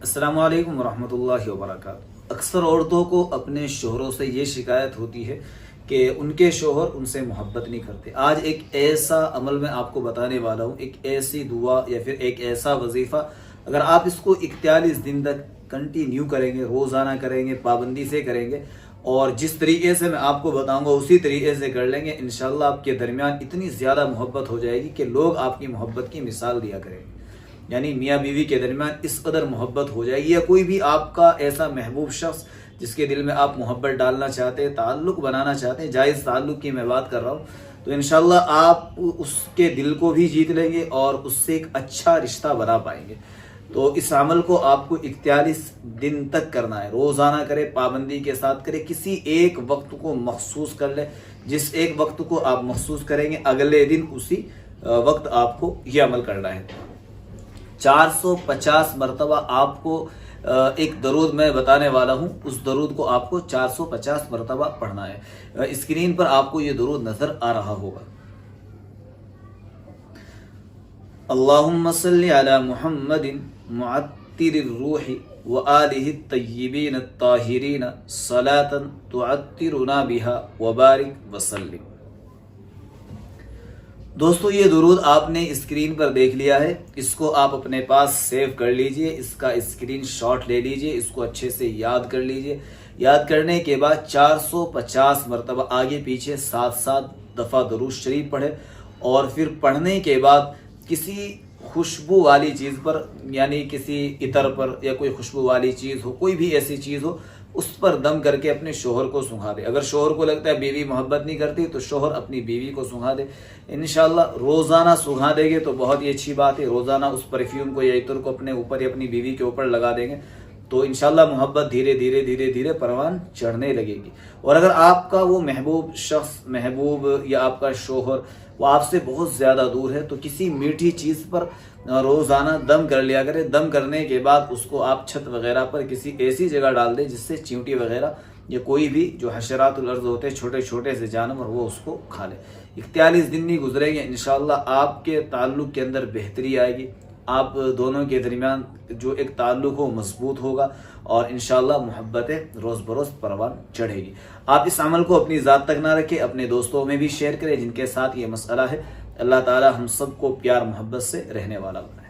अस्सलामु अलैकुम वरहमतुल्लाहि वबरकातुहू। अक्सर औरतों को अपने शोहरों से ये शिकायत होती है कि उनके शोहर उनसे मोहब्बत नहीं करते। आज एक ऐसा अमल मैं आपको बताने वाला हूँ, एक ऐसी दुआ या फिर एक ऐसा वजीफ़ा, अगर आप इसको 41 दिन तक कंटिन्यू करेंगे, रोज़ाना करेंगे, पाबंदी से करेंगे और जिस तरीके से मैं आपको बताऊंगा उसी तरीके से कर लेंगे, इंशाल्लाह आपके दरमियान इतनी ज़्यादा मोहब्बत हो जाएगी कि लोग आपकी मोहब्बत की मिसाल दिया करेंगे। यानी मियाँ बीवी के दरमियान इस कदर मोहब्बत हो जाएगी, या कोई भी आपका ऐसा महबूब शख्स जिसके दिल में आप मोहब्बत डालना चाहते हैं, ताल्लुक बनाना चाहते हैं, जायज़ ताल्लुक की मैं बात कर रहा हूँ, तो इंशाल्लाह आप उसके दिल को भी जीत लेंगे और उससे एक अच्छा रिश्ता बना पाएंगे। तो इस अमल को आपको 41 दिन तक करना है, रोज़ाना करें, पाबंदी के साथ करें, किसी एक वक्त को मखसूस कर ले। जिस एक वक्त को आप मखसूस करेंगे अगले दिन उसी वक्त आपको ये अमल करना है। 450 मरतबा आपको एक दरूद मैं बताने वाला हूं, उस दरूद को आपको 450 मरतबा पढ़ना है। स्क्रीन पर आपको ये दरूद नजर आ रहा होगा। अल्लाहुम्मा सल्ली अला मुहम्मदिन मुअत्तिरिर रूहि व आलिहि तय्यिबीन अत्ताहिरीन सलातन तुअत्तिरुना बिहा व बारिक व सल्लिम। दोस्तों, ये दुरूद आपने स्क्रीन पर देख लिया है, इसको आप अपने पास सेव कर लीजिए, इसका स्क्रीनशॉट ले लीजिए, इसको अच्छे से याद कर लीजिए। याद करने के बाद 450 मरतबा आगे पीछे 7-7 दफ़ा दुरूद शरीफ पढ़े और फिर पढ़ने के बाद किसी खुशबू वाली चीज़ पर, यानी किसी इतर पर या कोई खुशबू वाली चीज़ हो, कोई भी ऐसी चीज़ हो, उस पर दम करके अपने शोहर को सुंघा दे। अगर शोहर को लगता है बीवी मोहब्बत नहीं करती तो शोहर अपनी बीवी को सुंघा दे। इंशाल्लाह रोज़ाना सुंघा देंगे तो बहुत ही अच्छी बात है। रोज़ाना उस परफ्यूम को या इत्र को अपने ऊपर या अपनी बीवी के ऊपर लगा देंगे तो इंशाल्लाह मोहब्बत धीरे धीरे धीरे धीरे परवान चढ़ने लगेगी। और अगर आपका वो महबूब शख्स, महबूब या आपका शोहर वो आपसे बहुत ज़्यादा दूर है तो किसी मीठी चीज़ पर रोज़ाना दम कर लिया करें। दम करने के बाद उसको आप छत वगैरह पर किसी ऐसी जगह डाल दें जिससे चींटी वगैरह या कोई भी जो हशरातुल अर्ज़ होते हैं, छोटे छोटे से जानवर, वो उसको खा ले। 41 दिन नहीं गुजरेंगे, इंशाल्लाह आपके ताल्लुक़ के अंदर बेहतरी आएगी, आप दोनों के दरमियान जो एक ताल्लुक़ हो मजबूत होगा और इंशाल्लाह मोहब्बतें रोज़ बरोज़ परवान चढ़ेगी। आप इस अमल को अपनी ज़ात तक ना रखें, अपने दोस्तों में भी शेयर करें जिनके साथ ये मसला है। अल्लाह ताला हम सबको प्यार मोहब्बत से रहने वाला बनाए।